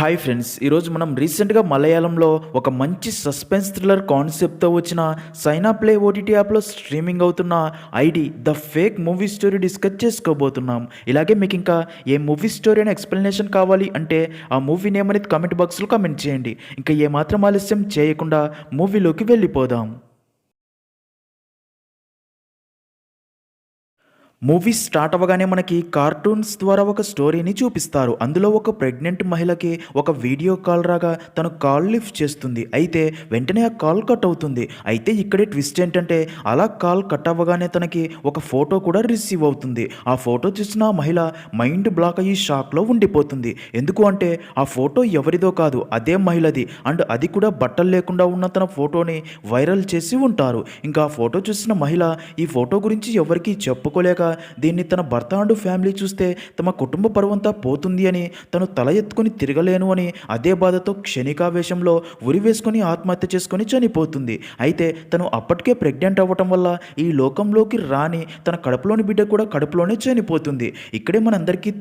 Hi friends, ఈరోజు మనం రీసెంట్గా మలయాళంలో ఒక మంచి సస్పెన్స్ థ్రిల్లర్ కాన్సెప్ట్తో వచ్చిన సైనా ప్లే ఓటీటీ యాప్లో స్ట్రీమింగ్ అవుతున్న ID the fake movie story discuss చేసుకోబోతున్నాం. ఇలాగే మీకు ఇంకా ఏ మూవీ స్టోరీ అని ఎక్స్ప్లెనేషన్ కావాలి అంటే ఆ మూవీ నేమ్ అనేది కామెంట్ బాక్స్లో కామెంట్ చేయండి. ఇంకా ఏమాత్రం ఆలస్యం చేయకుండా మూవీలోకి వెళ్ళిపోదాం. మూవీ స్టార్ట్ అవ్వగానే మనకి కార్టూన్స్ ద్వారా ఒక స్టోరీని చూపిస్తారు. అందులో ఒక ప్రెగ్నెంట్ మహిళకి ఒక వీడియో కాల్ రాగా తను కాల్ లిఫ్ట్ చేస్తుంది. అయితే వెంటనే ఆ కాల్ కట్ అవుతుంది. అయితే ఇక్కడే ట్విస్ట్ ఏంటంటే అలా కాల్ కట్ అవ్వగానే తనకి ఒక ఫోటో కూడా రిసీవ్ అవుతుంది. ఆ ఫోటో చూసిన ఆ మహిళ మైండ్ బ్లాక్ అయ్యి షాక్లో ఉండిపోతుంది. ఎందుకు అంటే ఆ ఫోటో ఎవరిదో కాదు, అదే మహిళది. అండ్ అది కూడా బట్టలు లేకుండా ఉన్న తన ఫోటోని వైరల్ చేసి ఉంటారు. ఇంకా ఆ ఫోటో చూసిన మహిళ ఈ ఫోటో గురించి ఎవరికీ చెప్పుకోలేక దీన్ని తన భర్త అండ్ ఫ్యామిలీ చూస్తే తమ కుటుంబ పరువంతా పోతుంది అని, తను తల ఎత్తుకొని తిరగలేను అని అదే బాధతో క్షణికావేశంలో ఉరి వేసుకొని ఆత్మహత్య చేసుకొని చనిపోతుంది. అయితే తను అప్పటికే ప్రెగ్నెంట్ అవ్వటం వల్ల ఈ లోకంలోకి రాని తన కడుపులోని బిడ్డ కూడా కడుపులోనే చనిపోతుంది. ఇక్కడే మనందరికీ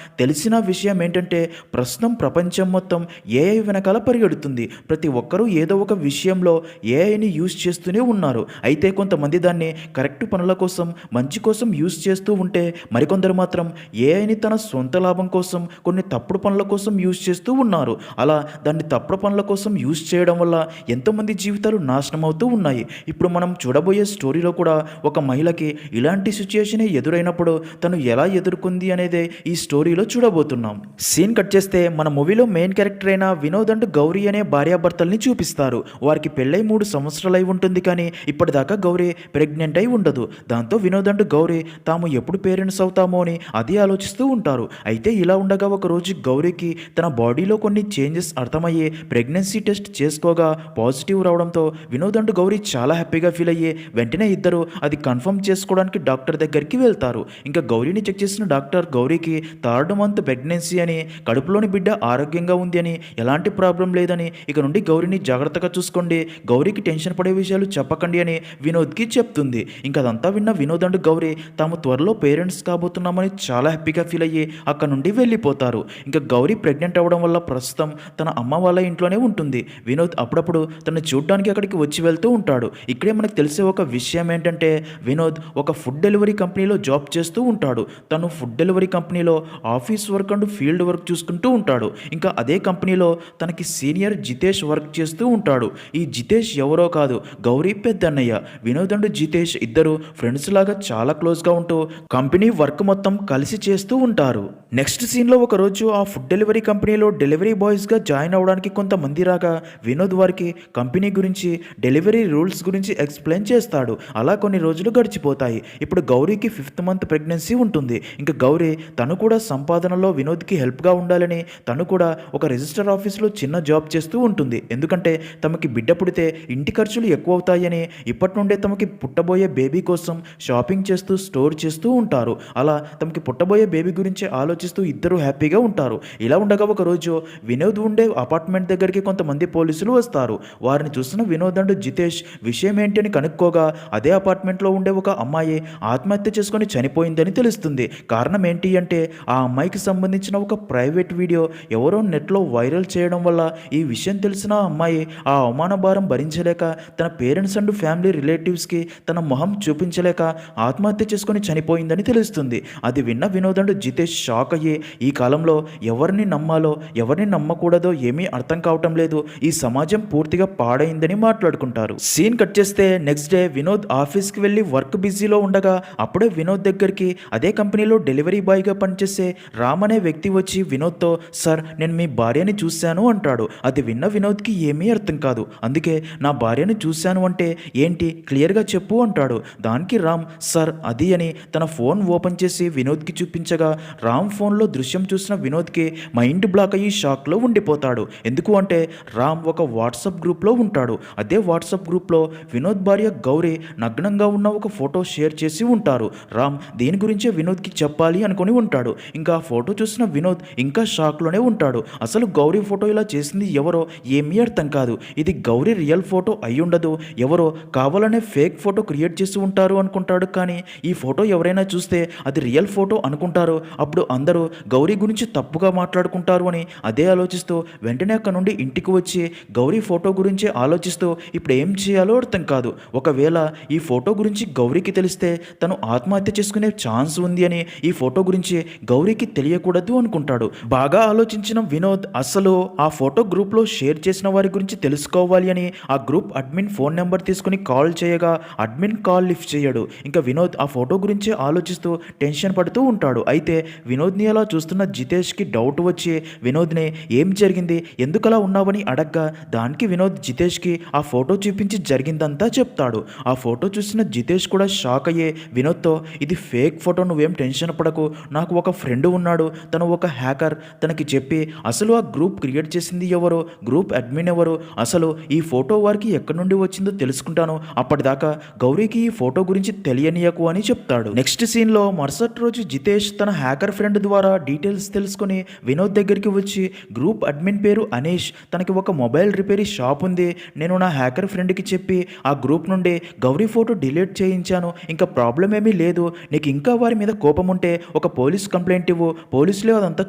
తెలిసిన విషయం ఏంటంటే ప్రస్తుతం ప్రపంచం మొత్తం ఏఐ వెనకాల పరిగెడుతుంది. ప్రతి ఒక్కరూ ఏదో ఒక విషయంలో ఏఐని యూజ్ చేస్తూనే ఉన్నారు. అయితే కొంతమంది దాన్ని కరెక్ట్ పనుల కోసం, మంచి కోసం యూజ్ చేస్తూ ఉంటే మరికొందరు మాత్రం ఏఐని తన సొంత లాభం కోసం, కొన్ని తప్పుడు పనుల కోసం యూజ్ చేస్తూ ఉన్నారు. అలా దాన్ని తప్పుడు పనుల కోసం యూజ్ చేయడం వల్ల ఎంతోమంది జీవితాలు నాశనం అవుతూ ఉన్నాయి. ఇప్పుడు మనం చూడబోయే స్టోరీలో కూడా ఒక మహిళకి ఇలాంటి సిచ్యుయేషన్ ఎదురైనప్పుడు తను ఎలా ఎదుర్కొంది అనేదే ఈ స్టోరీలో చూడబోతున్నాం. సీన్ కట్ చేస్తే మన మూవీలో మెయిన్ క్యారెక్టర్ అయిన వినోద్ అండ్ గౌరీ అనే భార్యాభర్తల్ని చూపిస్తారు. వారికి పెళ్ళై 3 సంవత్సరాలు అయి ఉంటుంది, కానీ ఇప్పటిదాకా గౌరీ ప్రెగ్నెంట్ అయి ఉండదు. దాంతో వినోద్ అండ్ గౌరీ తాము ఎప్పుడు పేరెంట్స్ అవుతామో అని అదే ఆలోచిస్తూ ఉంటారు. అయితే ఇలా ఉండగా ఒకరోజు గౌరీకి తన బాడీలో కొన్ని చేంజెస్ అర్థమయ్యే ప్రెగ్నెన్సీ టెస్ట్ చేసుకోగా పాజిటివ్ రావడంతో వినోద్ అండ్ గౌరీ చాలా హ్యాపీగా ఫీల్ అయ్యే వెంటనే ఇద్దరు అది కన్ఫర్మ్ చేసుకోవడానికి డాక్టర్ దగ్గరికి వెళ్తారు. ఇంకా గౌరీని చెక్ చేసిన డాక్టర్ గౌరీకి 3rd మంత్ ప్రెగ్నెన్సీ అని, కడుపులోని బిడ్డ ఆరోగ్యంగా ఉంది అని, ఎలాంటి ప్రాబ్లం లేదని, ఇక నుండి గౌరీని జాగ్రత్తగా చూసుకోండి, గౌరీకి టెన్షన్ పడే విషయాలు చెప్పకండి అని వినోద్కి చెప్తుంది. ఇంకా అదంతా విన్న వినోద్ అండ్ గౌరీ తాము త్వరలో పేరెంట్స్ కాబోతున్నామని చాలా హ్యాపీగా ఫీల్ అయ్యి అక్కడ నుండి వెళ్ళిపోతారు. ఇంకా గౌరీ ప్రెగ్నెంట్ అవ్వడం వల్ల ప్రస్తుతం తన అమ్మ వాళ్ళ ఇంట్లోనే ఉంటుంది. వినోద్ అప్పుడప్పుడు తను చూడడానికి అక్కడికి వచ్చి వెళ్తూ ఉంటాడు. ఇక్కడే మనకు తెలిసే ఒక విషయం ఏంటంటే వినోద్ ఒక ఫుడ్ డెలివరీ కంపెనీలో జాబ్ చేస్తూ ఉంటాడు. తను ఫుడ్ డెలివరీ కంపెనీలో office work and field work చూసుకుంటూ ఉంటాడు. ఇంకా అదే కంపెనీలో తనకి సీనియర్ జితేష్ వర్క్ చేస్తూ ఉంటాడు. ఈ జితేష్ ఎవరో కాదు, గౌరీ పెద్దన్నయ్య. వినోద్ అండ్ జితేష్ ఇద్దరు ఫ్రెండ్స్ లాగా చాలా క్లోజ్గా ఉంటూ కంపెనీ వర్క్ మొత్తం కలిసి చేస్తూ ఉంటారు. నెక్స్ట్ సీన్లో ఒకరోజు ఆ ఫుడ్ డెలివరీ కంపెనీలో డెలివరీ బాయ్స్గా జాయిన్ అవ్వడానికి కొంతమంది రాగా వినోద్ వారికి కంపెనీ గురించి, డెలివరీ రూల్స్ గురించి ఎక్స్ప్లెయిన్ చేస్తాడు. అలా కొన్ని రోజులు గడిచిపోతాయి. ఇప్పుడు గౌరీకి 5th మంత్ ప్రెగ్నెన్సీ ఉంటుంది. ఇంకా గౌరీ తను కూడా సంపాదనలో వినోద్కి హెల్ప్గా ఉండాలని తను కూడా ఒక రిజిస్టర్ ఆఫీస్లో చిన్న జాబ్ చేస్తూ ఉంటుంది. ఎందుకంటే తమకి బిడ్డ పుడితే ఇంటి ఖర్చులు ఎక్కువ అవుతాయని ఇప్పటి నుండే తమకి పుట్టబోయే బేబీ కోసం షాపింగ్ చేస్తూ స్టోర్ చేస్తూ ఉంటారు. అలా తమకి పుట్టబోయే బేబీ గురించి ఆలోచిస్తూ ఇద్దరు హ్యాపీగా ఉంటారు. ఇలా ఉండగా ఒకరోజు వినోద్ ఉండే అపార్ట్మెంట్ దగ్గరికి కొంతమంది పోలీసులు వస్తారు. వారిని చూసిన వినోద్ అండ్ జితేష్ విషయం ఏంటి అని కనుక్కోగా అదే అపార్ట్మెంట్లో ఉండే ఒక అమ్మాయి ఆత్మహత్య చేసుకొని చనిపోయిందని తెలుస్తుంది. కారణం ఏంటి అంటే ఆ అమ్మాయికి సంబంధించిన ఒక ప్రైవేట్ వీడియో ఎవరో నెట్లో వైరల్ చేయడం వల్ల ఈ విషయం తెలిసిన ఆ అమ్మాయి ఆ అవమాన భారం భరించలేక తన పేరెంట్స్ అండ్ ఫ్యామిలీ రిలేటివ్స్కి తన మొహం చూపించలేక ఆత్మహత్య చేసుకొని చనిపోయిందని తెలుస్తుంది. అది విన్న వినోద్ అండ్ జితేష్ షాక్ అయ్యి ఈ కాలంలో ఎవరిని నమ్మాలో ఎవరిని నమ్మకూడదో ఏమీ అర్థం కావటం లేదు, ఈ సమాజం పూర్తిగా పాడైందని మాట్లాడుకుంటారు. సీన్ కట్ చేస్తే నెక్స్ట్ డే వినోద్ ఆఫీస్కి వెళ్ళి వర్క్ బిజీలో ఉండగా అప్పుడే వినోద్ దగ్గరికి అదే కంపెనీలో డెలివరీ బాయ్గా పనిచేసే రామ్ అనే వ్యక్తి వచ్చి వినోద్తో, సార్ నేను మీ భార్యని చూశాను అంటాడు. అది విన్న వినోద్కి ఏమీ అర్థం కాదు. అందుకే నా భార్యని చూశాను అంటే ఏంటి, క్లియర్గా చెప్పు అంటాడు. దానికి రామ్, సార్ అది అని తన ఫోన్ ఓపెన్ చేసి వినోద్కి చూపించగా రామ్ ఫోన్లో దృశ్యం చూసిన వినోద్కి మైండ్ బ్లాక్ అయ్యి షాక్లో ఉండిపోతాడు. ఎందుకు అంటే రామ్ ఒక వాట్సాప్ గ్రూప్లో ఉంటాడు. అదే వాట్సాప్ గ్రూప్లో వినోద్ భార్య గౌరీ నగ్నంగా ఉన్న ఒక ఫోటో షేర్ చేసి ఉంటారు. రామ్ దీని గురించే వినోద్కి చెప్పాలి అనుకుని ఉంటాడు. ఇంకా ఆ ఫోటో చూసిన వినోద్ ఇంకా షాక్లోనే ఉంటాడు. అసలు గౌరీ ఫోటో ఇలా చేసింది ఎవరో ఏమీ అర్థం కాదు. ఇది గౌరీ రియల్ ఫోటో అయి ఉండదు, ఎవరో కావాలనే ఫేక్ ఫోటో క్రియేట్ చేసి ఉంటారు అనుకుంటాడు. కానీ ఈ ఫోటో ఎవరైనా చూస్తే అది రియల్ ఫోటో అనుకుంటారు. అప్పుడు అందరూ గౌరీ గురించి తప్పుగా మాట్లాడుకుంటారు అని అదే ఆలోచిస్తూ వెంటనే అక్కడ నుండి ఇంటికి వచ్చి గౌరీ ఫోటో గురించే ఆలోచిస్తూ ఇప్పుడు ఏం చేయాలో అర్థం కాదు. ఒకవేళ ఈ ఫోటో గురించి గౌరీకి తెలిస్తే తను ఆత్మహత్య చేసుకునే ఛాన్స్ ఉంది అని ఈ ఫోటో గురించి గౌరీకి తెలియకూడదు అనుకుంటాడు. బాగా ఆలోచించిన వినోద్ అసలు ఆ ఫోటో గ్రూప్లో షేర్ చేసిన వారి గురించి తెలుసుకోవాలి అని ఆ గ్రూప్ అడ్మిన్ ఫోన్ నెంబర్ తీసుకుని కాల్ చేయగా అడ్మిన్ కాల్ లిఫ్ట్ చేయడు. ఇంకా వినోద్ ఆ ఫోటో గురించే ఆలోచిస్తూ టెన్షన్ పడుతూ ఉంటాడు. అయితే వినోద్ని అలా చూస్తున్న జితేష్కి డౌట్ వచ్చి వినోద్ని ఏం జరిగింది, ఎందుకలా ఉన్నావని అడగ్గా దానికి వినోద్ జితేష్కి ఆ ఫోటో చూపించి జరిగిందంతా చెప్తాడు. ఆ ఫోటో చూసిన జితేష్ కూడా షాక్ అయ్యే వినోద్తో ఇది ఫేక్ ఫోటో, నువ్వేం టెన్షన్ పడకు, నాకు ఒక ఫ్రెండ్ ఉన్నాడు, తను ఒక హ్యాకర్, తనకి చెప్పి అసలు ఆ గ్రూప్ క్రియేట్ చేసింది ఎవరో, గ్రూప్ అడ్మిన్ ఎవరు, అసలు ఈ ఫోటో వారికి ఎక్కడి నుండి వచ్చిందో తెలుసుకుంటాను, అప్పటిదాకా గౌరీకి ఈ ఫోటో గురించి తెలియనియకు అని చెప్తాడు. నెక్స్ట్ సీన్లో మరుసటి రోజు జితేష్ తన హ్యాకర్ ఫ్రెండ్ ద్వారా డీటెయిల్స్ తెలుసుకుని వినోద్ దగ్గరికి వచ్చి గ్రూప్ అడ్మిన్ పేరు అనీష్, తనకి ఒక మొబైల్ రిపేరీ షాప్ ఉంది, నేను నా హ్యాకర్ ఫ్రెండ్కి చెప్పి ఆ గ్రూప్ నుండి గౌరీ ఫోటో డిలీట్ చేయించాను, ఇంకా ప్రాబ్లం ఏమీ లేదు, నీకు ఇంకా వారి మీద కోపం ఉంటే ఒక పోలీస్ కంప్లైంట్ ఇవ్వు, పోలీసులే అదంతా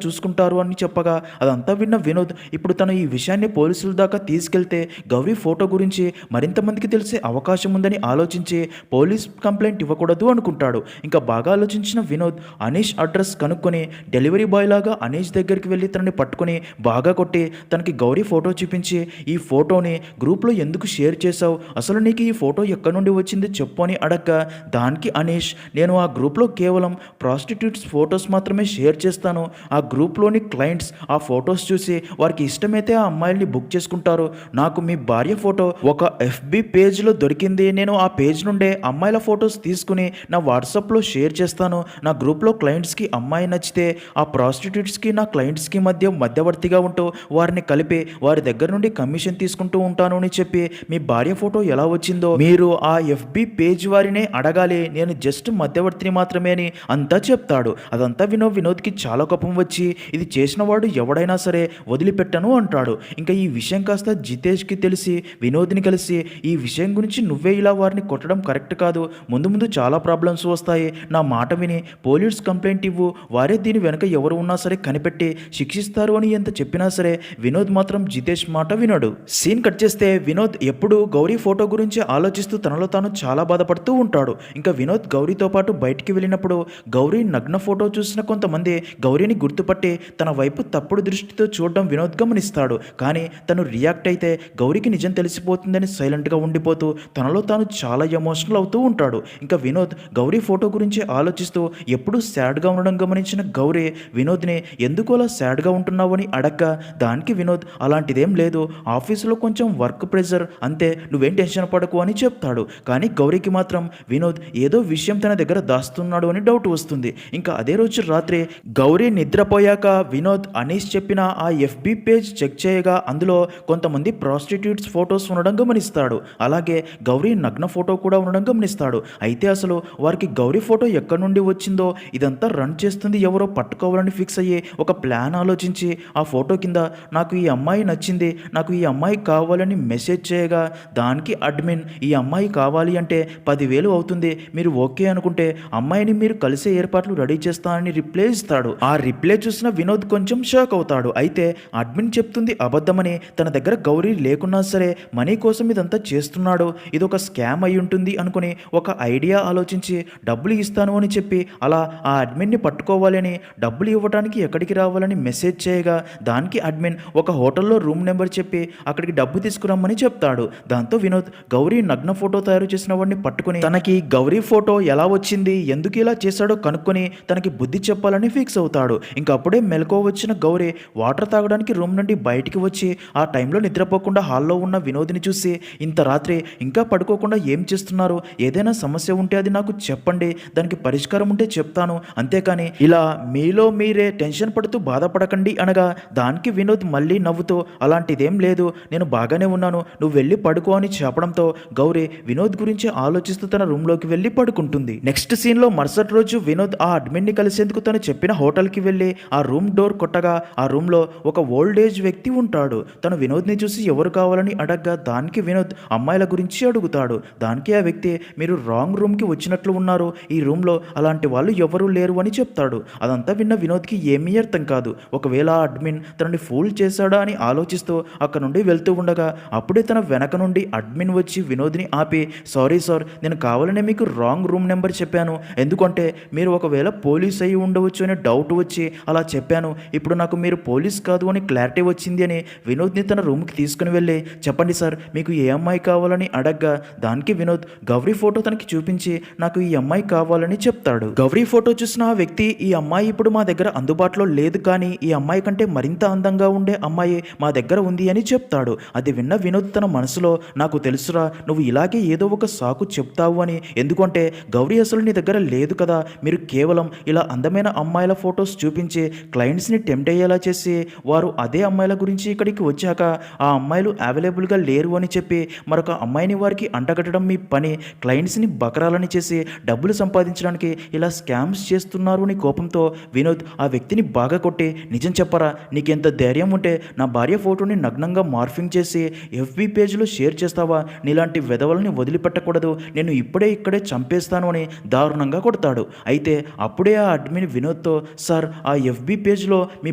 చూసుకుంటారు అని చెప్పగా అదంతా విన్న వినోద్ ఇప్పుడు తను ఈ విషయాన్ని పోలీసుల దాకా తీసుకెళ్తే గౌరీ ఫోటో గురించి మరింత మందికి తెలిసే అవకాశం ఉందని ఆలోచించి పోలీస్ కంప్లైంట్ ఇవ్వకూడదు అనుకుంటాడు. ఇంకా బాగా ఆలోచించిన వినోద్ అనీష్ అడ్రస్ కనుక్కొని డెలివరీ బాయ్ లాగా అనీష్ దగ్గరికి వెళ్ళి తనని పట్టుకుని బాగా కొట్టి తనకి గౌరీ ఫోటో చూపించి ఈ ఫోటోని గ్రూప్లో ఎందుకు షేర్ చేశావు, అసలు నీకు ఈ ఫోటో ఎక్కడి నుండి వచ్చింది చెప్పు అని అడగ్గా దానికి అనీష్ నేను ఆ గ్రూప్లో కేవలం ప్రాస్టిట్యూట్స్ ఫొటోస్ మాత్రమే షేర్ చేస్తాను, ఆ గ్రూప్లోని క్లయింట్స్ ఆ ఫొటోస్ చూసి వారికి ఇష్టమైతే ఆ అమ్మాయిల్ని బుక్ చేసుకుంటారు, నాకు మీ భార్య ఫోటో ఒక ఎఫ్బి పేజ్లో దొరికింది, నేను ఆ పేజ్ నుండే అమ్మాయిల ఫొటోస్ తీసుకుని నా వాట్సాప్లో షేర్ చేస్తాను, నా గ్రూప్లో క్లయింట్స్కి అమ్మాయి నచ్చితే ఆ ప్రాస్టిట్యూట్స్కి నా క్లయింట్స్కి మధ్యవర్తిగా ఉంటూ వారిని కలిపి వారి దగ్గర నుండి కమిషన్ తీసుకుంటూ ఉంటాను అని చెప్పి మీ భార్య ఫోటో ఎలా వచ్చిందో మీరు ఆ ఎఫ్బి పేజ్ వారినే అడగాలి, నేను జస్ట్ మధ్యవర్తిని మాత్రమే అని అంతా చెప్తాడు. అదంతా వినోద్కి చాలా కోపం వచ్చి ఇది చేసిన వాడు ఎవడైనా సరే వదిలిపెట్టను అంటాడు. ఇంకా ఈ విషయం కాస్త జితేష్కి తెలిసి వినోద్ని కలిసి ఈ విషయం గురించి నువ్వే ఇలా వారిని కొట్టడం కరెక్ట్ కాదు, ముందు చాలా ప్రాబ్లమ్స్ వస్తాయి, నా మాట విని పోలీస్ కంప్లైంట్ ఇవ్వు, వారే దీని వెనక ఎవరు ఉన్నా సరే కనిపెట్టి శిక్షిస్తారు అని ఎంత చెప్పినా సరే వినోద్ మాత్రం జితేష్ మాట వినడు. సీన్ కట్ చేస్తే వినోద్ ఎప్పుడు గౌరీ ఫోటో గురించి ఆలోచిస్తూ తనలో తాను చాలా బాధపడుతూ ఉంటాడు. ఇంకా వినోద్ గౌరీతో పాటు బయటికి వెళ్ళినప్పుడు గౌరీ నగ్న ఫోటో చూసిన కొంతమంది గౌరీని గుర్తుపట్టి తన వైపు తప్పుడు దృష్టితో చూడడం వినోద్ గమనిస్తాడు. కానీ తను రియాక్ట్ అయితే గౌరీకి నిజం తెలిసిపోతుందని సైలెంట్గా ఉండిపోతూ తనలో తాను చాలా ఎమోషనల్ అవుతూ ఉంటాడు. ఇంకా వినోద్ గౌరీ ఫోటో గురించి ఆలోచిస్తూ ఎప్పుడూ సాడ్గా ఉండడం గమనించిన గౌరీ వినోద్ని ఎందుకు అలా సాడ్గా ఉంటున్నావు అని అడగ్గా దానికి వినోద్ అలాంటిదేం లేదు, ఆఫీసులో కొంచెం వర్క్ ప్రెషర్ అంతే, నువ్వేం టెన్షన్ పడకు అని చెప్తాడు. కానీ గౌరీకి మాత్రం వినోద్ ఏదో విషయం తన దగ్గర దాస్తున్నాడు అని డౌట్ వస్తుంది. ఇంకా అదే రోజు రాత్రి గౌరీ నిద్రపోయాక వినోద్ అనీష్ చెప్పిన ఆ ఎఫ్బి పేజ్ చెక్ చేయగా అందులో కొంతమంది ప్రాస్టిట్యూట్స్ ఫొటోస్ ఉండడం గమనిస్తాడు. అలాగే గౌరీ నగ్న ఫోటో కూడా ఉండడం గమనిస్తాడు. అయితే అసలు వారికి గౌరీ ఫోటో ఎక్కడి నుండి వచ్చిందో ఇదంతా రన్ చేస్తుంది ఎవరో పట్టుకోవాలని ఫిక్స్ అయ్యి ఒక ప్లాన్ ఆలోచించి ఆ ఫోటో కింద నాకు ఈ అమ్మాయి నచ్చింది, నాకు ఈ అమ్మాయి కావాలని మెసేజ్ చేయగా దానికి అడ్మిన్ ఈ అమ్మాయి కావాలి అంటే 10,000 అవుతుంది, మీరు ఓకే అనుకుంటే అమ్మాయిని మీరు కలిసే ఏర్పాట్లు రెడీ చేస్తానని రిప్లై ఇస్తాడు. ఆ రిప్లై చూసిన వినోద్ కొంచెం షాక్ అవుతాడు. అయితే అడ్మిన్ చెప్తుంది అబద్ధమని, తన దగ్గర గౌరీ లేకున్నా సరే మనీ కోసం ఇదంతా చేస్తున్నాడు, ఇదొక స్కామ్ అయి ఉంటుంది అనుకుని ఒక ఐడియా ఆలోచించి డబ్బులు ఇస్తాను అని చెప్పి అలా ఆ అడ్మిన్ని పట్టుకోవాలని డబ్బులు ఇవ్వడానికి ఎక్కడికి రావాలని మెసేజ్ చేయగా దానికి అడ్మిన్ ఒక హోటల్లో రూమ్ నెంబర్ చెప్పి అక్కడికి డబ్బు తీసుకురమ్మని చెప్తాడు. దాంతో వినోద్ గౌరీ నగ్న ఫోటో తయారు చేసిన వాడిని పట్టుకుని తనకి గౌరీ ఫోటో ఎలా వచ్చింది, ఎందుకు ఇలా చేశాడో కనుక్కొని తనకి బుద్ధి చెప్పాలని ఫిక్స్ అవుతాడు. ఇంకా అప్పుడే మెలకువ వచ్చిన గౌరీ వాటర్ తాగడానికి రూమ్ నుండి బయటికి వచ్చి ఆ టైంలో నిద్రపోకుండా హాల్లో ఉన్న వినోద్ని చూసి ఇంత రాత్రి ఇంకా పడుకోకుండా ఏం చేస్తున్నారు, ఏదైనా సమస్య ఉంటే అది నాకు చెప్పండి, దానికి పరిష్కారం ఉంటే చెప్తాను, అంతేకాని ఇలా మీలో మీరే టెన్షన్ పడుతూ బాధపడకండి అనగా దానికి వినోద్ మళ్ళీ నవ్వుతూ అలాంటిదేం లేదు, నేను బాగానే ఉన్నాను, నువ్వు వెళ్ళి పడుకో అని చెప్పడంతో గౌరీ వినోద్ గురించి ఆలోచిస్తూ తన రూమ్లోకి వెళ్ళి పడుకుంటుంది. నెక్స్ట్ సీన్లో మరుసటి రోజు వినోద్ ఆ అడ్మిన్ని కలిసేందుకు తను చెప్పిన హోటల్కి వెళ్ళి ఆ రూమ్ డోర్ కొట్టగా ఆ రూమ్లో ఒక ఓల్డ్ ఏజ్ వ్యక్తి ఉంటాడు. తను వినోద్ని చూసి ఎవరు కావాలని అడగ్గా దానికి వినోద్ అమ్మాయిల గురించి అడుగుతాడు. దానికి ఆ వ్యక్తి మీరు రాంగ్ రూమ్కి వచ్చినట్లు వచ్చినట్లు ఉన్నారు, ఈ రూమ్లో అలాంటి వాళ్ళు ఎవరూ లేరు అని చెప్తాడు. అదంతా విన్న వినోద్కి ఏమీ అర్థం కాదు. ఒకవేళ ఆ అడ్మిన్ తనని ఫూల్ చేశాడా అని ఆలోచిస్తూ అక్కడ నుండి వెళ్తూ ఉండగా అప్పుడే తన వెనక నుండి అడ్మిన్ వచ్చి వినోద్ని ఆపి, సారీ సార్, నేను కావాలనే మీకు రాంగ్ రూమ్ నెంబర్ చెప్పాను, ఎందుకంటే మీరు ఒకవేళ పోలీస్ అయి ఉండవచ్చు అనే డౌట్ వచ్చి అలా చెప్పాను, ఇప్పుడు నాకు మీరు పోలీస్ కాదు అని క్లారిటీ వచ్చింది అని వినోద్ని తన రూమ్కి తీసుకుని వెళ్ళి, చెప్పండి సార్ మీకు ఏ అమ్మాయి కావాలని అడగ్గా దానికి వినోద్ గౌరీ ఫోటో తనకి చూపించి నాకు ఈ అమ్మాయి కావాలని చెప్తాడు. గౌరీ ఫోటో చూసిన ఆ వ్యక్తి, ఈ అమ్మాయి ఇప్పుడు మా దగ్గర అందుబాటులో లేదు, కానీ ఈ అమ్మాయి కంటే మరింత అందంగా ఉండే అమ్మాయి మా దగ్గర ఉంది అని చెప్తాడు. అది విన్న వినోద్ తన మనసులో, నాకు తెలుసురా నువ్వు ఇలాగే ఏదో ఒక సాకు చెప్తావు అని, ఎందుకంటే గౌరీ అసలు నీ దగ్గర లేదు కదా, మీరు కేవలం ఇలా అందమైన అమ్మాయిల ఫొటోస్ చూపించి క్లయింట్స్ని టెంప్ట్ అయ్యేలా చేసి వారు అదే అమ్మాయిల గురించి ఇక్కడికి వచ్చాక ఆ అమ్మాయిలు అవైలబుల్గా లేరు అని చెప్పి మరొక అమ్మాయిని వారికి అంటగట్టడం మీ పని, క్లయింట్స్ని బకరాలని చేసి డబ్బులు సంపాదించడానికి ఇలా స్కామ్స్ చేస్తున్నారు అని కోపంతో వినోద్ ఆ వ్యక్తిని బాగా కొట్టి, నిజం చెప్పరా, నీకెంత ధైర్యం ఉంటే నా భార్య ఫోటోని నగ్నంగా మార్ఫింగ్ చేసి ఎఫ్బీ పేజ్లో షేర్ చేస్తావా, నీలాంటి వెధవలని వదిలిపెట్టకూడదు, నేను ఇక్కడే చంపేస్తాను అని దారుణంగా కొడతాడు. అయితే అప్పుడే ఆ అడ్మిన్ వినోద్తో, సార్ ఆ ఎఫ్బీ పేజ్లో మీ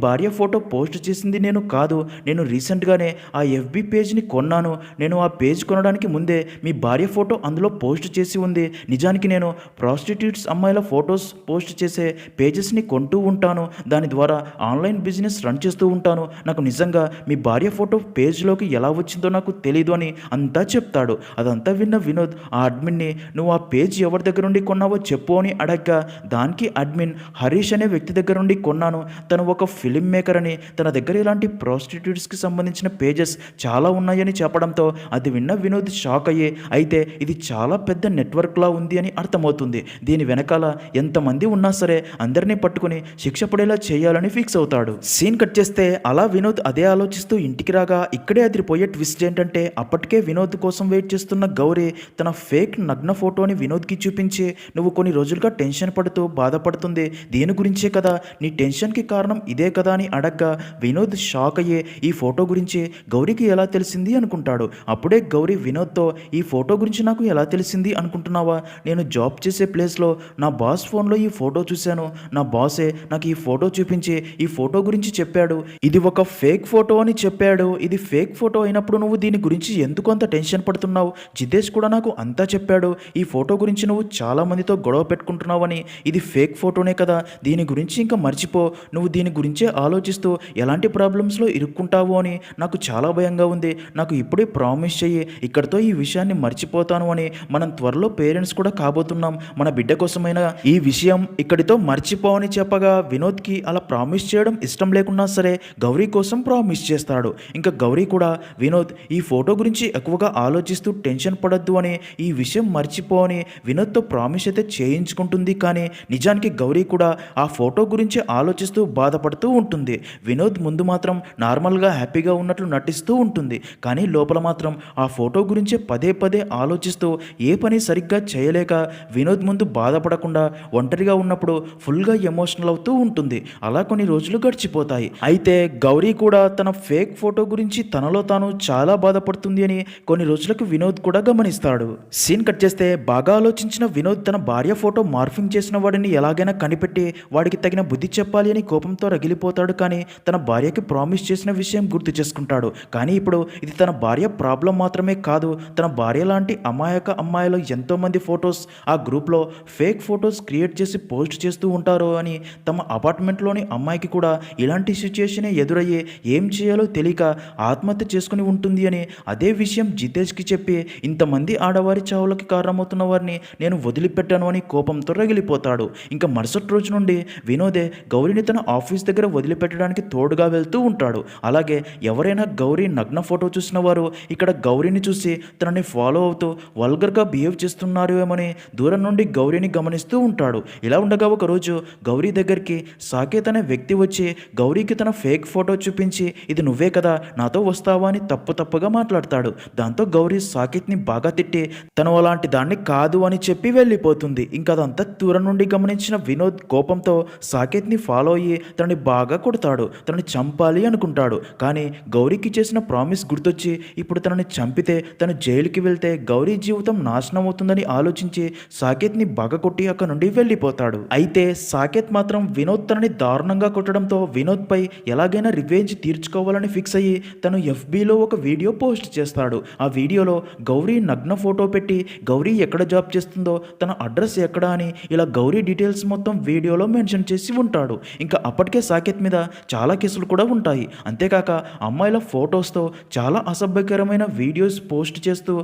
భార్య ఫోటో పోస్ట్ చేసింది నేను కాదు, నేను రీసెంట్గానే ఆ ఎఫ్బీ పేజ్ని కొన్నాను, నేను ఆ పేజ్ కొనడానికి ముందే మీ భార్య ఫోటో అందులో పోస్ట్ చేసి ఉంది, నిజానికి నేను ప్రాస్టిట్యూట్స్ అమ్మాయిల ఫొటోస్ పోస్ట్ చేసే పేజెస్ని కొంటూ ఉంటాను, దాని ద్వారా ఆన్లైన్ బిజినెస్ రన్ చేస్తూ ఉంటాను, నాకు నిజంగా మీ భార్య ఫోటో పేజ్లోకి ఎలా వచ్చిందో నాకు తెలీదు అని అంతా చెప్తాడు. అదంతా విన్న వినోద్ ఆ అడ్మిన్ని, నువ్వు ఆ పేజ్ ఎవరి దగ్గర నుండి కొన్నావో చెప్పు అని అడగ్గా దానికి అడ్మిన్, హరీష్ అనే వ్యక్తి దగ్గర నుండి కొన్నాను, తను ఒక ఫిలిం మేకర్ అని, తన దగ్గర ఇలాంటి ప్రాస్టిట్యూట్స్కి సంబంధించిన పేజెస్ చాలా ఉన్నాయని చెప్పడంతో అది విన్న వినోద్ షాక్ అయ్యే, అయితే ఇది చాలా పెద్ద నెట్వర్క్లా ఉంది అని అర్థమవుతుంది, దీని వెనకాల ఎంతమంది ఉన్నా సరే అందరినీ పట్టుకుని శిక్ష పడేలా చేయాలని ఫిక్స్ అవుతాడు. సీన్ కట్ చేస్తే అలా వినోద్ అదే ఆలోచిస్తూ ఇంటికి రాగా ఇక్కడే అదిరిపోయే ట్విస్ట్ ఏంటంటే అప్పటికే వినోద్ కోసం వెయిట్ చేస్తున్న గౌరీ తన ఫేక్ నగ్న ఫోటోని వినోద్కి చూపించి, నువ్వు కొన్ని రోజులుగా టెన్షన్ పడుతూ బాధపడుతుంది దీని గురించే కదా, నీ టెన్షన్కి కారణం ఇదే కదా అని అడగ్గా వినోద్ షాక్ అయ్యే, ఈ ఫోటో గురించి గౌరీకి ఎలా తెలిసింది అనుకుంటాడు. అప్పుడే గౌరీ వినోద్తో, ఈ ఫోటో గురించి నాకు ఎలా తెలిసింది అనుకుంటున్నావా, నేను జాబ్ చేసే ప్లేస్లో నా బాస్ ఫోన్లో ఈ ఫోటో చూశాను, నా బాసే నాకు ఈ ఫోటో చూపించి ఈ ఫోటో గురించి చెప్పాడు, ఇది ఒక ఫేక్ ఫోటో అని చెప్పాడు, ఇది ఫేక్ ఫోటో అయినప్పుడు నువ్వు దీని గురించి ఎందుకు అంత టెన్షన్ పడుతున్నావు, జితేష్ కూడా నాకు అంతా చెప్పాడు, ఈ ఫోటో గురించి నువ్వు చాలా మందితో గొడవ పెట్టుకుంటున్నావని, ఇది ఫేక్ ఫోటోనే కదా, దీని గురించి ఇంకా మర్చిపో, నువ్వు దీని గురించే ఆలోచిస్తూ ఎలాంటి ప్రాబ్లమ్స్లో ఇరుక్కుంటావు అని నాకు చాలా భయంగా ఉంది, నాకు ఇప్పుడే ప్రామిస్ చెయ్యి ఇక్కడితో ఈ విషయాన్ని మర్చిపోతాను అని, మనం త్వరలో పేరెంట్స్ కూడా కాబోతున్నాం, మన బిడ్డ కోసమైనా ఈ విషయం ఇక్కడితో మర్చిపో అని చెప్పగా వినోద్కి అలా ప్రామిస్ చేయడం ఇష్టం లేకున్నా సరే గౌరీ కోసం ప్రామిస్ చేస్తాడు. ఇంకా గౌరీ కూడా వినోద్ ఈ ఫోటో గురించి ఎక్కువగా ఆలోచిస్తూ టెన్షన్ పడద్దు అని, ఈ విషయం మర్చిపో అని వినోద్తో ప్రామిస్ అయితే చేయించుకుంటుంది, కానీ నిజానికి గౌరీ కూడా ఆ ఫోటో గురించి ఆలోచిస్తూ బాధపడుతూ ఉంటుంది. వినోద్ ముందు మాత్రం నార్మల్గా హ్యాపీగా ఉన్నట్లు నటిస్తూ ఉంటుంది, కానీ లోపల మాత్రం ఆ ఫోటో గురించే పదే పదే ఆలోచిస్తూ ఏ పని సరిగ్గా చేయలేక వినోద్ ముందు బాధపడకుండా ఒంటరిగా ఉన్నప్పుడు ఫుల్గా ఎమోషనల్ అవుతూ ఉంటుంది. అలా కొన్ని రోజులు గడిచిపోతాయి. అయితే గౌరీ కూడా తన ఫేక్ ఫోటో గురించి తనలో తాను చాలా బాధపడుతుంది అని కొన్ని రోజులకు వినోద్ కూడా గమనిస్తాడు. సీన్ కట్ చేస్తే బాగా ఆలోచించిన వినోద్ తన భార్య ఫోటో మార్ఫింగ్ చేసిన వాడిని ఎలాగైనా కనిపెట్టి వాడికి తగిన బుద్ధి చెప్పాలి అని కోపంతో రగిలిపోతాడు, కానీ తన భార్యకి ప్రామిస్ చేసిన విషయం గుర్తు చేసుకుంటాడు. కానీ ఇప్పుడు ఇది తన భార్య ప్రాబ్లం మాత్రమే కాదు, తన భార్య లాంటి అమాయక అమ్మాయిలు ఎంతోమంది ఫొటోస్ ఆ గ్రూప్లో ఫేక్ ఫొటోస్ క్రియేట్ చేసి పోస్ట్ చేస్తూ ఉంటారు అని, తమ అపార్ట్మెంట్లోని అమ్మాయికి కూడా ఇలాంటి సిచ్యుయేషనే ఎదురయ్యి ఏం చేయాలో తెలియక ఆత్మహత్య చేసుకుని ఉంటుంది అని అదే విషయం జితేష్కి చెప్పి, ఇంతమంది ఆడవారి చావులకి కారణమవుతున్న వారిని నేను వదిలిపెట్టాను అని కోపంతో రగిలిపోతాడు. ఇంకా మరుసటి రోజు నుండి వినోదే గౌరీని తన ఆఫీస్ దగ్గర వదిలిపెట్టడానికి తోడుగా వెళ్తూ ఉంటాడు. అలాగే ఎవరైనా గౌరీ నగ్న ఫోటో చూసిన వారు ఇక్కడ గౌరీని చూసి తనని ఫాలో అవుతూ వల్గర్గా బిహేవ్ చేస్తున్నారు ఏమని దూరం నుండి గౌరీని గమనిస్తూ ఉంటాడు. ఇలా ఉండగా ఒకరోజు గౌరీ దగ్గరికి సాకేత్ అనే వ్యక్తి వచ్చి గౌరీకి తన ఫేక్ ఫోటో చూపించి, ఇది నువ్వే కదా, నాతో వస్తావా అని తప్పుగా మాట్లాడతాడు. దాంతో గౌరీ సాకేత్ని బాగా తిట్టి తను అలాంటి దాన్ని కాదు అని చెప్పి వెళ్ళిపోతుంది. ఇంకా అదంతా దూరం నుండి గమనించిన వినోద్ కోపంతో సాకేత్ని ఫాలో అయ్యి తనని బాగా కొడతాడు. తనని చంపాలి అనుకుంటాడు, కానీ గౌరీకి చేసిన ప్రామిస్ గుర్తొచ్చి ఇప్పుడు తనని చంపితే తను జైలుకి వెళ్తే గౌరీ జీవితం నాశనం అవుతుందని ఆలోచించి సాకేత్ని బాగా కొట్టి అక్కడ నుండి వెళ్ళిపోతాడు. అయితే సాకేత్ మాత్రం వినోద్ తనని దారుణంగా కొట్టడంతో వినోద్పై ఎలాగైనా రివెంజ్ తీర్చుకోవాలని ఫిక్స్ అయ్యి తను ఎఫ్బీలో ఒక వీడియో పోస్ట్ చేస్తాడు. ఆ వీడియోలో గౌరీ నగ్న ఫోటో పెట్టి గౌరీ ఎక్కడ జాబ్ చేస్తుందో, తన అడ్రస్ ఎక్కడ అని ఇలా గౌరీ డీటెయిల్స్ మొత్తం వీడియోలో మెన్షన్ చేసి ఉంటాడు. ఇంకా అప్పటికే సాకేత్ మీద చాలా కేసులు కూడా ఉంటాయి. అంతేకాక అమ్మాయిల ఫొటోస్తో చాలా అసభ్యకరమైన వీడియోస్ పోస్ట్ చేస్తూ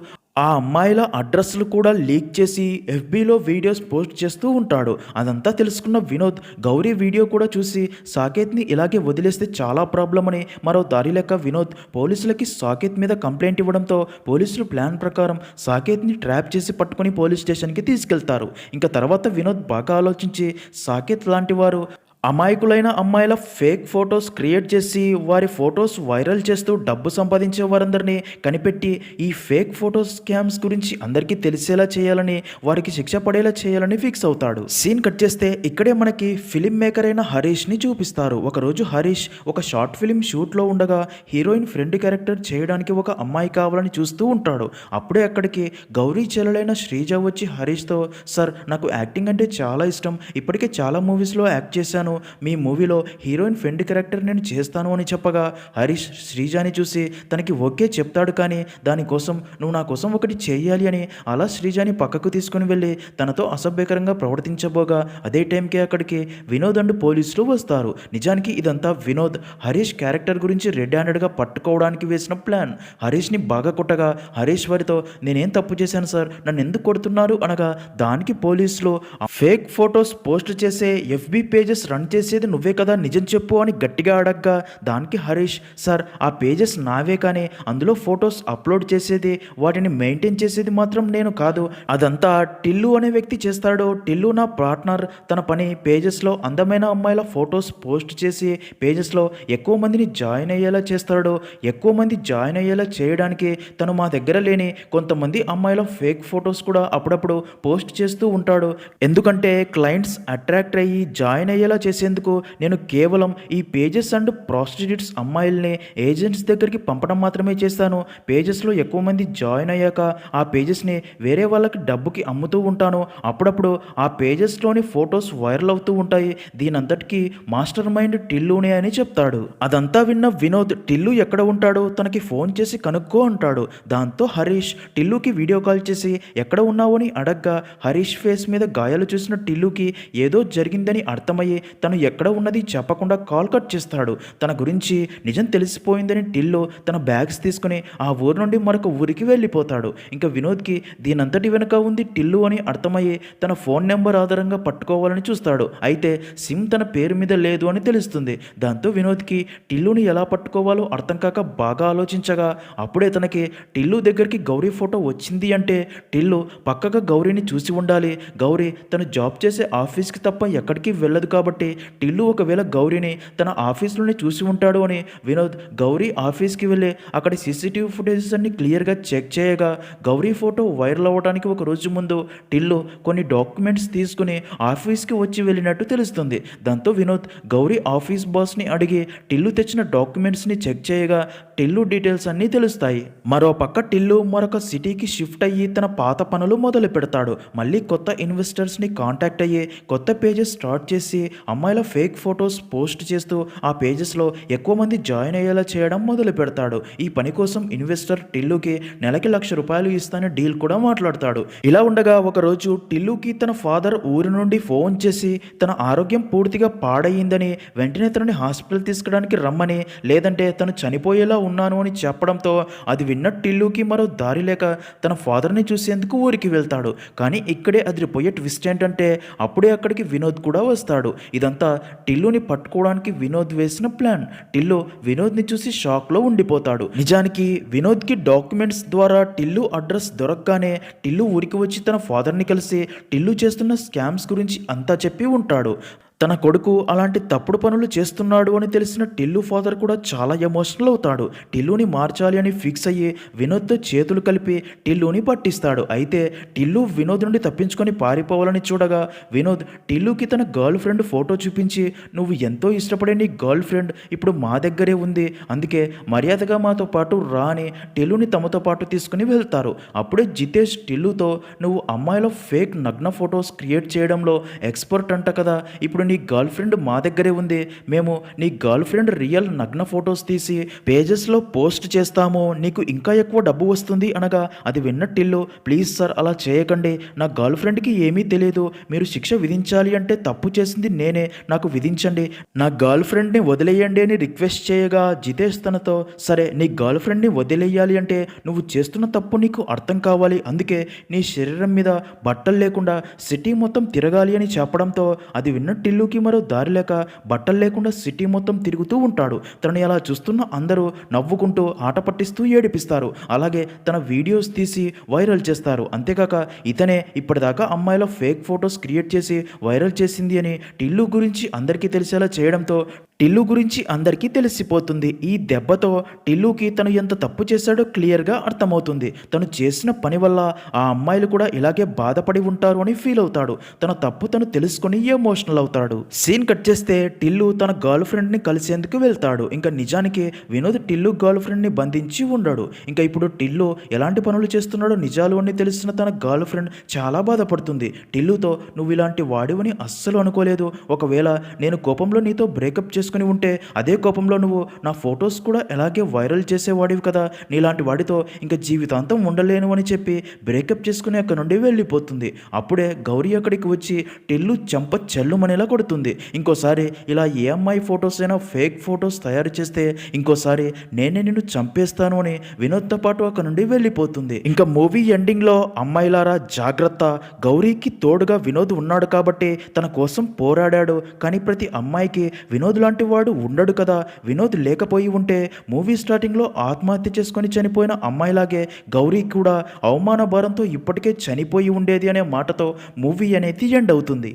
ఆ అమ్మాయిల అడ్రస్లు కూడా లీక్ చేసి ఎఫ్బీలో వీడియోస్ పోస్ట్ చేస్తూ ఉంటాడు. అదంతా తెలుసుకున్న వినోద్ గౌరీ వీడియో కూడా చూసి సాకేత్ని ఇలాగే వదిలేస్తే చాలా ప్రాబ్లం అని మరో దారి లేక వినోద్ పోలీసులకి సాకేత్ మీద కంప్లైంట్ ఇవ్వడంతో పోలీసులు ప్లాన్ ప్రకారం సాకేత్ని ట్రాప్ చేసి పట్టుకుని పోలీస్ స్టేషన్కి తీసుకెళ్తారు. ఇంకా తర్వాత వినోద్ బాగా ఆలోచించి సాకేత్ లాంటి వారు అమాయకులైన అమ్మాయిల ఫేక్ ఫొటోస్ క్రియేట్ చేసి వారి ఫొటోస్ వైరల్ చేస్తూ డబ్బు సంపాదించే వారందరినీ కనిపెట్టి ఈ ఫేక్ ఫొటోస్ స్కామ్స్ గురించి అందరికీ తెలిసేలా చేయాలని, వారికి శిక్ష పడేలా చేయాలని ఫిక్స్ అవుతాడు. సీన్ కట్ చేస్తే ఇక్కడే మనకి ఫిలిం మేకర్ అయిన హరీష్ని చూపిస్తారు. ఒకరోజు హరీష్ ఒక షార్ట్ ఫిలిం షూట్లో ఉండగా హీరోయిన్ ఫ్రెండ్ క్యారెక్టర్ చేయడానికి ఒక అమ్మాయి కావాలని చూస్తూ ఉంటాడు. అప్పుడే అక్కడికి గౌరీ చెల్లెలైన శ్రీజ వచ్చి హరీష్తో, సార్ నాకు యాక్టింగ్ అంటే చాలా ఇష్టం, ఇప్పటికే చాలా మూవీస్లో యాక్ట్ చేశాను, మీ మూవీలో హీరోయిన్ ఫ్రెండ్ క్యారెక్టర్ నేను చేస్తాను అని చెప్పగా హరీష్ శ్రీజాని చూసి తనకి ఓకే చెప్తాడు. కానీ దానికోసం నువ్వు నా కోసం ఒకటి చేయాలి అని అలా శ్రీజాని పక్కకు తీసుకుని వెళ్ళి తనతో అసభ్యకరంగా ప్రవర్తించబోగా అదే టైంకే అక్కడికి వినోద్ అండ్ పోలీసులు వస్తారు. నిజానికి ఇదంతా వినోద్ హరీష్ క్యారెక్టర్ గురించి రెడ్ హ్యాండెడ్గా పట్టుకోవడానికి వేసిన ప్లాన్. హరీష్ని బాగా కొట్టగా హరీష్ వారితో నేనేం తప్పు చేశాను సార్, నన్ను ఎందుకు కొడుతున్నారు అనగా దానికి పోలీసులు ఫేక్ ఫొటోస్ పోస్ట్ చేసే ఎఫ్బీ పేజెస్ రన్ చేసేది నువ్వే కదా, నిజం చెప్పు అని గట్టిగా అడగ్గా దానికి హరీష్, సార్ ఆ పేజెస్ నావే కానీ అందులో ఫొటోస్ అప్లోడ్ చేసేది వాటిని మెయింటైన్ చేసేది మాత్రం నేను కాదు, అదంతా టిల్లు అనే వ్యక్తి చేస్తాడు. టిల్లు నా పార్ట్నర్, తన పని పేజెస్లో అందమైన అమ్మాయిల ఫొటోస్ పోస్ట్ చేసి పేజెస్లో ఎక్కువ మందిని జాయిన్ అయ్యేలా చేస్తాడు. ఎక్కువ మంది జాయిన్ అయ్యేలా చేయడానికి తను మా దగ్గర లేని కొంతమంది అమ్మాయిల ఫేక్ ఫొటోస్ కూడా అప్పుడప్పుడు పోస్ట్ చేస్తూ ఉంటాడు. ఎందుకంటే క్లయింట్స్ అట్రాక్ట్ అయ్యి జాయిన్ అయ్యేలా చేసేందుకు నేను కేవలం ఈ పేజెస్ అండ్ ప్రాస్టిట్యూట్స్ అమ్మాయిల్ని ఏజెంట్స్ దగ్గరికి పంపడం మాత్రమే చేస్తాను. పేజెస్లో ఎక్కువ మంది జాయిన్ అయ్యాక ఆ పేజెస్ని వేరే వాళ్ళకి డబ్బుకి అమ్ముతూ ఉంటాను. అప్పుడప్పుడు ఆ పేజెస్లోని ఫొటోస్ వైరల్ అవుతూ ఉంటాయి. దీనంతటికీ మాస్టర్ మైండ్ టిల్లునే అని చెప్తాడు. అదంతా విన్న వినోద్ టిల్లు ఎక్కడ ఉంటాడో తనకి ఫోన్ చేసి కనుక్కో అంటాడు. దాంతో హరీష్ టిల్లుకి వీడియో కాల్ చేసి ఎక్కడ ఉన్నావు అని అడగ్గా హరీష్ ఫేస్ మీద గాయాలు చూసిన టిల్లుకి ఏదో జరిగిందని అర్థమయ్యి తను ఎక్కడ ఉన్నది చెప్పకుండా కాల్ కట్ చేస్తాడు. తన గురించి నిజం తెలిసిపోయిందని టిల్లు తన బ్యాగ్స్ తీసుకుని ఆ ఊరు నుండి మరొక ఊరికి వెళ్ళిపోతాడు. ఇంకా వినోద్కి దీనంతటి వెనుక ఉంది టిల్లు అని అర్థమయ్యి తన ఫోన్ నెంబర్ ఆధారంగా పట్టుకోవాలని చూస్తాడు. అయితే సిమ్ తన పేరు మీద లేదు అని తెలుస్తుంది. దాంతో వినోద్కి టిల్లుని ఎలా పట్టుకోవాలో అర్థం కాక బాగా ఆలోచించగా అప్పుడే తనకి టిల్లు దగ్గరికి గౌరీ ఫోటో వచ్చింది. అంటే టిల్లు పక్కగా గౌరీని చూసి ఉండాలి. గౌరీ తను జాబ్ చేసే ఆఫీస్కి తప్ప ఎక్కడికి వెళ్ళదు కాబట్టి టిల్లు ఒకవేళ గౌరీని తన ఆఫీస్లోనే చూసి ఉంటాడు అని వినోద్ గౌరీ ఆఫీస్కి వెళ్ళి అక్కడ సీసీటీవీ ఫుటేజెస్ అన్ని క్లియర్గా చెక్ చేయగా గౌరీ ఫోటో వైరల్ అవ్వడానికి ఒక రోజు ముందు టిల్లు కొన్ని డాక్యుమెంట్స్ తీసుకుని ఆఫీస్కి వచ్చి వెళ్ళినట్టు తెలుస్తుంది. దాంతో వినోద్ గౌరీ ఆఫీస్ బాస్ని అడిగి టిల్లు తెచ్చిన డాక్యుమెంట్స్ని చెక్ చేయగా టిల్లు డీటెయిల్స్ అన్నీ తెలుస్తాయి. మరో పక్క టిల్లు మరొక సిటీకి షిఫ్ట్ అయ్యి తన పాత పనులు మొదలు పెడతాడు. మళ్ళీ కొత్త ఇన్వెస్టర్స్ని కాంటాక్ట్ అయ్యి కొత్త పేజెస్ స్టార్ట్ చేసి అమ్మాయిల ఫేక్ ఫొటోస్ పోస్ట్ చేస్తూ ఆ పేజెస్లో ఎక్కువ మంది జాయిన్ అయ్యేలా చేయడం మొదలు పెడతాడు. ఈ పని కోసం ఇన్వెస్టర్ టిల్లుకి నెలకి ₹1,00,000 ఇస్తానని డీల్ కూడా మాట్లాడతాడు. ఇలా ఉండగా ఒకరోజు టిల్లుకి తన ఫాదర్ ఊరి నుండి ఫోన్ చేసి తన ఆరోగ్యం పూర్తిగా పాడయిందని వెంటనే తనని హాస్పిటల్ తీసుకురావడానికి రమ్మని, లేదంటే తను చనిపోయేలా ఉన్నాను అని చెప్పడంతో అది విన్న టిల్లుకి మరో దారి లేక తన ఫాదర్ని చూసేందుకు ఊరికి వెళ్తాడు. కానీ ఇక్కడే అదిరిపోయే ట్విస్ట్ ఏంటంటే అప్పుడే అక్కడికి వినోద్ కూడా వస్తాడు. ఇదంతా టిల్లుని పట్టుకోవడానికి వినోద్ వేసిన ప్లాన్. టిల్లు వినోద్ని చూసి షాక్లో ఉండిపోతాడు. నిజానికి వినోద్కి డాక్యుమెంట్స్ ద్వారా టిల్లు అడ్రస్ దొరకగానే టిల్లు ఊరికి వచ్చి తన ఫాదర్ని కలిసి టిల్లు చేస్తున్న స్కామ్స్ గురించి అంతా చెప్పి ఉంటాడు. తన కొడుకు అలాంటి తప్పుడు పనులు చేస్తున్నాడు అని తెలిసిన టిల్లు ఫాదర్ కూడా చాలా ఎమోషనల్ అవుతాడు. టిల్లుని మార్చాలి అని ఫిక్స్ అయ్యి వినోద్తో చేతులు కలిపి టిల్లుని పట్టిస్తాడు. అయితే టిల్లు వినోద్ నుండి తప్పించుకొని పారిపోవాలని చూడగా వినోద్ టిల్లుకి తన గర్ల్ ఫ్రెండ్ ఫోటో చూపించి, నువ్వు ఎంతో ఇష్టపడే నీ గర్ల్ ఫ్రెండ్ ఇప్పుడు మా దగ్గరే ఉంది, అందుకే మర్యాదగా మాతో పాటు రా అని టిల్లుని తమతో పాటు తీసుకుని వెళ్తారు. అప్పుడే జితేష్ టిల్లుతో, నువ్వు అమ్మాయిల ఫేక్ నగ్న ఫొటోస్ క్రియేట్ చేయడంలో ఎక్స్పర్ట్ అంట కదా, ఇప్పుడు నీ గర్ల్ ఫ్రెండ్ మా దగ్గరే ఉంది, మేము నీ గర్ల్ ఫ్రెండ్ రియల్ నగ్న ఫొటోస్ తీసి పేజెస్లో పోస్ట్ చేస్తాము, నీకు ఇంకా ఎక్కువ డబ్బు వస్తుంది అనగా అది విన్న టిల్లు, ప్లీజ్ సార్ అలా చేయకండి, నా గర్ల్ ఫ్రెండ్కి ఏమీ తెలియదు, మీరు శిక్ష విధించాలి అంటే తప్పు చేసింది నేనే, నాకు విధించండి, నా గర్ల్ ఫ్రెండ్ని వదిలేయండి అని రిక్వెస్ట్ చేయగా జితేష్ తనతో, సరే నీ గర్ల్ ఫ్రెండ్ని వదిలేయాలి అంటే నువ్వు చేస్తున్న తప్పు నీకు అర్థం కావాలి, అందుకే నీ శరీరం మీద బట్టలు లేకుండా సిటీ మొత్తం తిరగాలి అని చెప్పడంతో అది విన్న టిల్లుకి మరో దారి లేక బట్టలు లేకుండా సిటీ మొత్తం తిరుగుతూ ఉంటాడు. తనని అలా చూస్తున్న అందరూ నవ్వుకుంటూ ఆట పట్టిస్తూ ఏడిపిస్తారు. అలాగే తన వీడియోస్ తీసి వైరల్ చేస్తారు. అంతేకాక ఇతనే ఇప్పటిదాకా అమ్మాయిల ఫేక్ ఫొటోస్ క్రియేట్ చేసి వైరల్ చేసింది అని టిల్లు గురించి అందరికీ తెలిసేలా చేయడంతో టిల్లు గురించి అందరికీ తెలిసిపోతుంది. ఈ దెబ్బతో టిల్లుకి తను ఎంత తప్పు చేశాడో క్లియర్గా అర్థమవుతుంది. తను చేసిన పని వల్ల ఆ అమ్మాయిలు కూడా ఇలాగే బాధపడి ఉంటారు అని ఫీల్ అవుతాడు. తన తప్పు తను తెలుసుకొని ఎమోషనల్ అవుతాడు. సీన్ కట్ చేస్తే టిల్లు తన గర్ల్ ఫ్రెండ్ని కలిసేందుకు వెళ్తాడు. ఇంకా నిజానికి వినోద్ టిల్లు గర్ల్ ఫ్రెండ్ని బంధించి ఉండడు. ఇంకా ఇప్పుడు టిల్లు ఎలాంటి పనులు చేస్తున్నాడో నిజాలు అని తెలిసిన తన గర్ల్ ఫ్రెండ్ చాలా బాధపడుతుంది. టిల్లుతో, నువ్వు ఇలాంటి వాడివని అస్సలు అనుకోలేదు, ఒకవేళ నేను కోపంలో నీతో బ్రేకప్ చేసుకుని ఉంటే అదే కోపంలో నువ్వు నా ఫొటోస్ కూడా ఎలాగే వైరల్ చేసేవాడివి కదా, నీలాంటి వాడితో ఇంకా జీవితాంతం ఉండలేను అని చెప్పి బ్రేకప్ చేసుకుని అక్కడ నుండి వెళ్ళిపోతుంది. అప్పుడే గౌరీ అక్కడికి వచ్చి టిల్లు చెంప చెల్లుమనేలా కొడుతుంది. ఇంకోసారి ఇలా ఏ అమ్మాయి ఫొటోస్ అయినా ఫేక్ ఫొటోస్ తయారు చేస్తే ఇంకోసారి నేనే నిన్ను చంపేస్తాను అని వినోద్తో పాటు అక్కడ నుండి వెళ్ళిపోతుంది. ఇంకా మూవీ ఎండింగ్లో అమ్మాయిలారా జాగ్రత్త, గౌరీకి తోడుగా వినోద్ ఉన్నాడు కాబట్టి తన కోసం పోరాడాడు, కానీ ప్రతి అమ్మాయికి వినోద్ లాంటి వాడు ఉండడు కదా, వినోద్ లేకపోయి ఉంటే మూవీ స్టార్టింగ్లో ఆత్మహత్య చేసుకొని చనిపోయిన అమ్మాయిలాగే గౌరీ కూడా అవమాన భారంతో ఇప్పటికే చనిపోయి ఉండేది అనే మాటతో మూవీ అనేది ఎండ్ అవుతుంది.